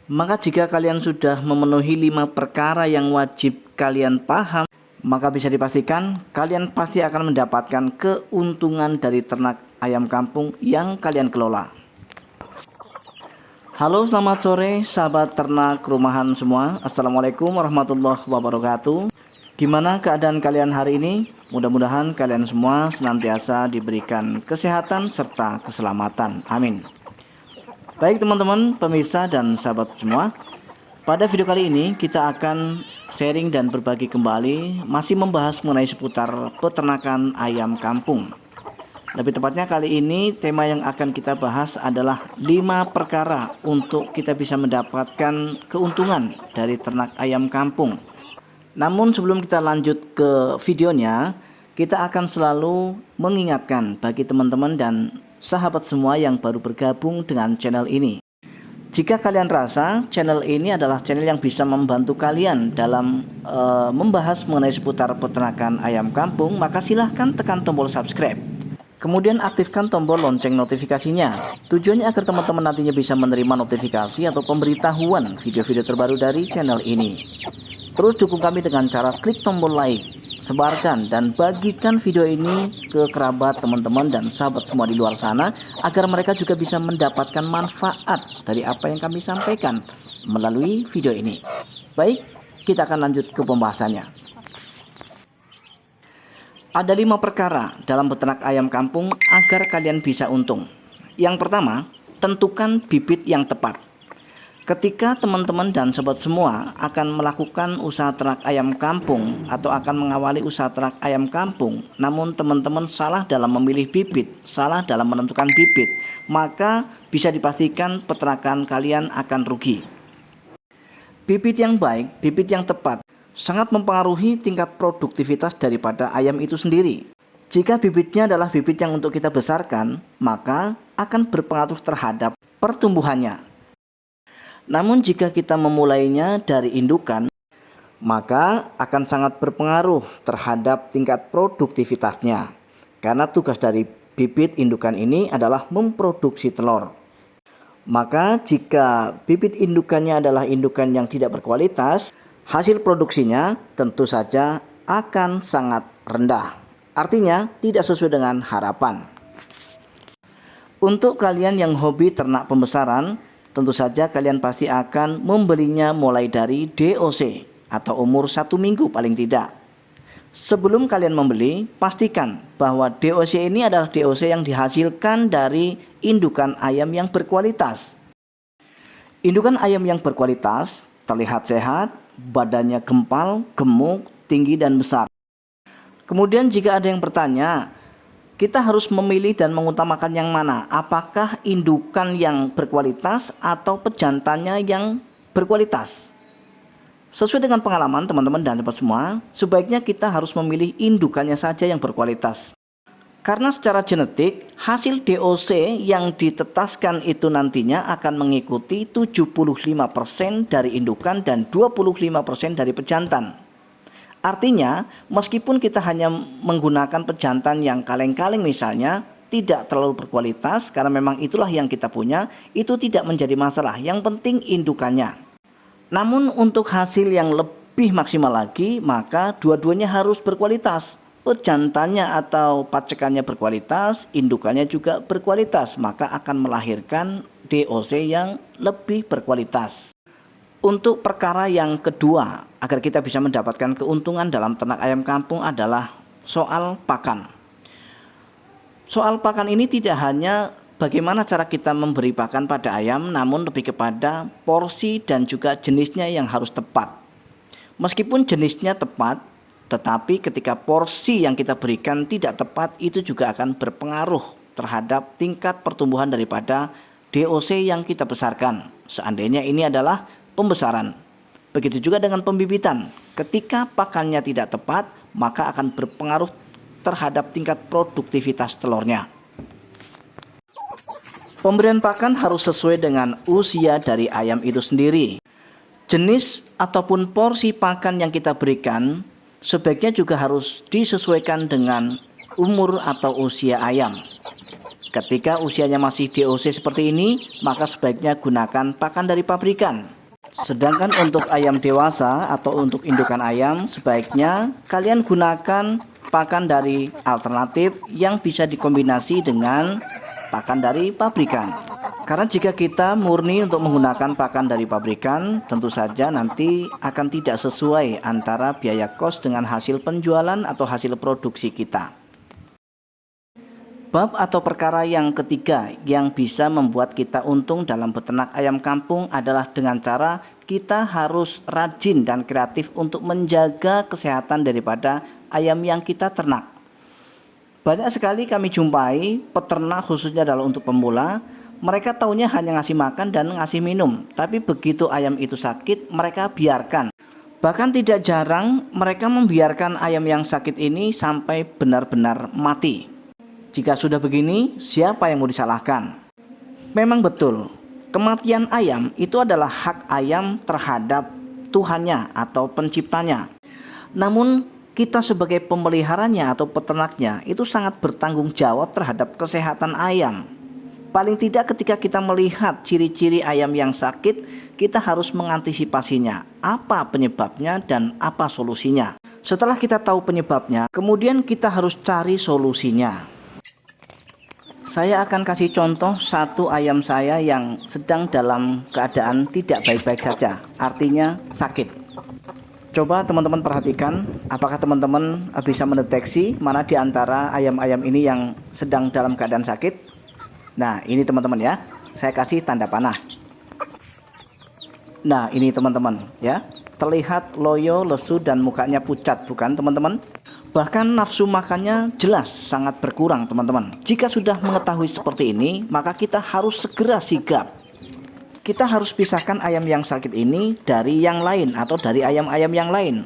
Maka jika kalian sudah memenuhi 5 perkara yang wajib kalian paham, maka bisa dipastikan kalian pasti akan mendapatkan keuntungan dari ternak ayam kampung yang kalian kelola. Halo, selamat sore sahabat ternak rumahan semua. Assalamualaikum warahmatullahi wabarakatuh. Gimana keadaan kalian hari ini? Mudah-mudahan kalian semua senantiasa diberikan kesehatan serta keselamatan. Amin. Baik teman-teman, pemirsa dan sahabat semua, pada video kali ini kita akan sharing dan berbagi kembali masih membahas mengenai seputar peternakan ayam kampung. Lebih tepatnya kali ini tema yang akan kita bahas adalah 5 perkara untuk kita bisa mendapatkan keuntungan dari ternak ayam kampung. Namun sebelum kita lanjut ke videonya, kita akan selalu mengingatkan bagi teman-teman dan sahabat semua yang baru bergabung dengan channel ini. Jika kalian rasa channel ini adalah channel yang bisa membantu kalian dalam membahas mengenai seputar peternakan ayam kampung, maka silahkan tekan tombol subscribe. Kemudian aktifkan tombol lonceng notifikasinya. Tujuannya agar teman-teman nantinya bisa menerima notifikasi atau pemberitahuan video-video terbaru dari channel ini. Terus dukung kami dengan cara klik tombol like, sebarkan dan bagikan video ini ke kerabat, teman-teman dan sahabat semua di luar sana, agar mereka juga bisa mendapatkan manfaat dari apa yang kami sampaikan melalui video ini. Baik, kita akan lanjut ke pembahasannya. Ada 5 perkara dalam beternak ayam kampung agar kalian bisa untung. Yang pertama, tentukan bibit yang tepat. Ketika teman-teman dan sobat semua akan melakukan usaha ternak ayam kampung atau akan mengawali usaha ternak ayam kampung, namun teman-teman salah dalam memilih bibit, salah dalam menentukan bibit, maka bisa dipastikan peternakan kalian akan rugi. Bibit yang baik, bibit yang tepat sangat mempengaruhi tingkat produktivitas daripada ayam itu sendiri. Jika bibitnya adalah bibit yang untuk kita besarkan, maka akan berpengaruh terhadap pertumbuhannya. Namun jika kita memulainya dari indukan, maka akan sangat berpengaruh terhadap tingkat produktivitasnya. Karena tugas dari bibit indukan ini adalah memproduksi telur. Maka jika bibit indukannya adalah indukan yang tidak berkualitas, hasil produksinya tentu saja akan sangat rendah. Artinya tidak sesuai dengan harapan. Untuk kalian yang hobi ternak pembesaran, tentu saja kalian pasti akan membelinya mulai dari DOC atau umur 1 minggu paling tidak. Sebelum kalian membeli, pastikan bahwa DOC ini adalah DOC yang dihasilkan dari indukan ayam yang berkualitas. Indukan ayam yang berkualitas terlihat sehat, badannya gempal, gemuk, tinggi dan besar. Kemudian jika ada yang bertanya, kita harus memilih dan mengutamakan yang mana? Apakah indukan yang berkualitas atau pejantannya yang berkualitas? Sesuai dengan pengalaman teman-teman dan sahabat semua, sebaiknya kita harus memilih indukannya saja yang berkualitas. Karena secara genetik, hasil DOC yang ditetaskan itu nantinya akan mengikuti 75% dari indukan dan 25% dari pejantan. Artinya, meskipun kita hanya menggunakan pejantan yang kaleng-kaleng misalnya, tidak terlalu berkualitas karena memang itulah yang kita punya, itu tidak menjadi masalah. Yang penting indukannya. Namun untuk hasil yang lebih maksimal lagi, maka dua-duanya harus berkualitas. Pejantannya atau pacekannya berkualitas, indukannya juga berkualitas, maka akan melahirkan DOC yang lebih berkualitas. Untuk perkara yang kedua, agar kita bisa mendapatkan keuntungan dalam ternak ayam kampung adalah soal pakan. Soal pakan ini tidak hanya bagaimana cara kita memberi pakan pada ayam, namun lebih kepada porsi dan juga jenisnya yang harus tepat. Meskipun jenisnya tepat, tetapi ketika porsi yang kita berikan tidak tepat, itu juga akan berpengaruh terhadap tingkat pertumbuhan daripada DOC yang kita besarkan. Seandainya ini adalah pembesaran. Begitu juga dengan pembibitan. Ketika pakannya tidak tepat, maka akan berpengaruh terhadap tingkat produktivitas telurnya. Pemberian pakan harus sesuai dengan usia dari ayam itu sendiri. Jenis ataupun porsi pakan yang kita berikan sebaiknya juga harus disesuaikan dengan umur atau usia ayam. Ketika usianya masih DOC seperti ini, maka sebaiknya gunakan pakan dari pabrikan. Sedangkan untuk ayam dewasa atau untuk indukan ayam, sebaiknya kalian gunakan pakan dari alternatif yang bisa dikombinasi dengan pakan dari pabrikan. Karena jika kita murni untuk menggunakan pakan dari pabrikan, tentu saja nanti akan tidak sesuai antara biaya kos dengan hasil penjualan atau hasil produksi kita. Bab atau perkara yang ketiga yang bisa membuat kita untung dalam beternak ayam kampung adalah dengan cara kita harus rajin dan kreatif untuk menjaga kesehatan daripada ayam yang kita ternak. Banyak sekali kami jumpai peternak khususnya adalah untuk pemula, mereka taunya hanya ngasih makan dan ngasih minum, tapi begitu ayam itu sakit mereka biarkan. Bahkan tidak jarang mereka membiarkan ayam yang sakit ini sampai benar-benar mati. Jika sudah begini, siapa yang mau disalahkan? Memang betul, kematian ayam itu adalah hak ayam terhadap Tuhannya atau penciptanya. Namun kita sebagai pemeliharanya atau peternaknya itu sangat bertanggung jawab terhadap kesehatan ayam. Paling tidak ketika kita melihat ciri-ciri ayam yang sakit, kita harus mengantisipasinya. Apa penyebabnya dan apa solusinya? Setelah kita tahu penyebabnya, kemudian kita harus cari solusinya. Saya akan kasih contoh satu ayam saya yang sedang dalam keadaan tidak baik-baik saja, artinya sakit. Coba teman-teman perhatikan, apakah teman-teman bisa mendeteksi mana di antara ayam-ayam ini yang sedang dalam keadaan sakit? Nah, ini teman-teman ya, saya kasih tanda panah. Nah, ini teman-teman ya, terlihat loyo, lesu dan mukanya pucat, bukan teman-teman? Bahkan nafsu makannya jelas sangat berkurang teman-teman. Jika sudah mengetahui seperti ini, maka kita harus segera sigap. Kita harus pisahkan ayam yang sakit ini dari yang lain atau dari ayam-ayam yang lain,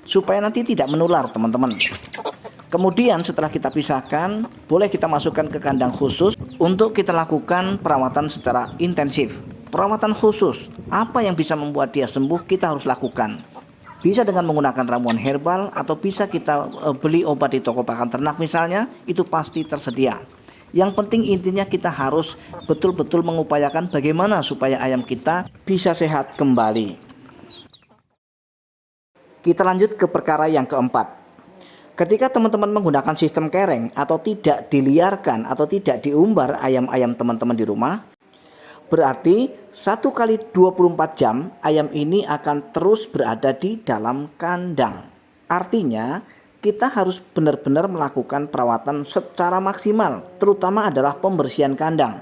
supaya nanti tidak menular teman-teman. Kemudian setelah kita pisahkan, boleh kita masukkan ke kandang khusus untuk kita lakukan perawatan secara intensif. Perawatan khusus, apa yang bisa membuat dia sembuh kita harus lakukan. Bisa dengan menggunakan ramuan herbal atau bisa kita beli obat di toko pakan ternak misalnya, itu pasti tersedia. Yang penting intinya kita harus betul-betul mengupayakan bagaimana supaya ayam kita bisa sehat kembali. Kita lanjut ke perkara yang keempat. Ketika teman-teman menggunakan sistem kereng atau tidak diliarkan atau tidak diumbar ayam-ayam teman-teman di rumah, berarti 1 kali 24 jam ayam ini akan terus berada di dalam kandang. Artinya kita harus benar-benar melakukan perawatan secara maksimal, terutama adalah pembersihan kandang.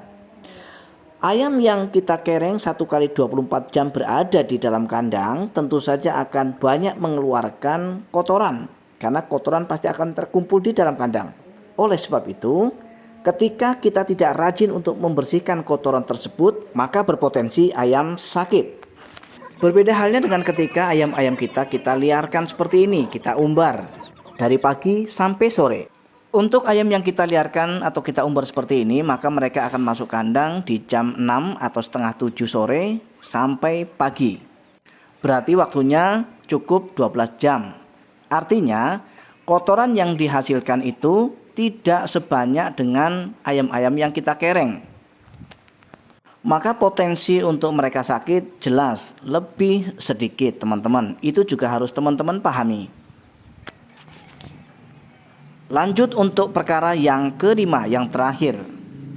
Ayam yang kita kereng 1 kali 24 jam berada di dalam kandang tentu saja akan banyak mengeluarkan kotoran, karena kotoran pasti akan terkumpul di dalam kandang. Oleh sebab itu, ketika kita tidak rajin untuk membersihkan kotoran tersebut, maka berpotensi ayam sakit. Berbeda halnya dengan ketika ayam-ayam kita liarkan seperti ini, kita umbar dari pagi sampai sore. Untuk ayam yang kita liarkan atau kita umbar seperti ini, maka mereka akan masuk kandang di jam 6 atau setengah 7 sore sampai pagi. Berarti waktunya cukup 12 jam. Artinya kotoran yang dihasilkan itu tidak sebanyak dengan ayam-ayam yang kita kereng. Maka potensi untuk mereka sakit jelas lebih sedikit teman-teman. Itu juga harus teman-teman pahami. Lanjut untuk perkara yang kelima, yang terakhir,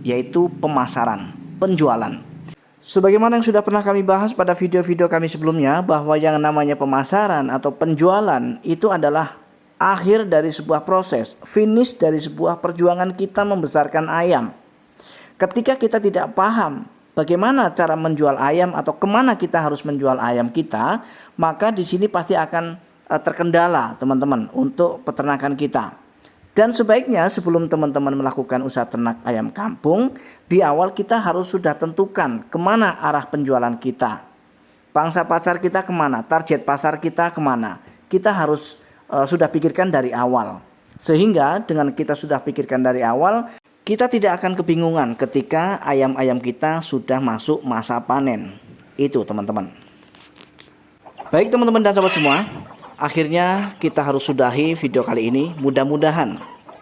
yaitu pemasaran, penjualan. Sebagaimana yang sudah pernah kami bahas pada video-video kami sebelumnya, bahwa yang namanya pemasaran atau penjualan itu adalah akhir dari sebuah proses, finish dari sebuah perjuangan kita membesarkan ayam. Ketika kita tidak paham bagaimana cara menjual ayam atau kemana kita harus menjual ayam kita, maka di sini pasti akan terkendala teman-teman untuk peternakan kita. Dan sebaiknya sebelum teman-teman melakukan usaha ternak ayam kampung, di awal kita harus sudah tentukan kemana arah penjualan kita. Pangsa pasar kita kemana, target pasar kita kemana. Kita harus sudah pikirkan dari awal. Sehingga dengan kita sudah pikirkan dari awal, kita tidak akan kebingungan ketika ayam-ayam kita sudah masuk masa panen. Itu teman-teman. Baik teman-teman dan sahabat semua, akhirnya kita harus sudahi video kali ini. Mudah-mudahan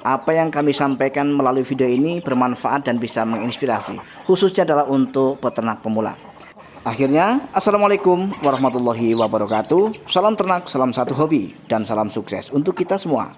apa yang kami sampaikan melalui video ini bermanfaat dan bisa menginspirasi, khususnya adalah untuk peternak pemula. Akhirnya, Assalamualaikum warahmatullahi wabarakatuh. Salam ternak, salam satu hobi, dan salam sukses untuk kita semua.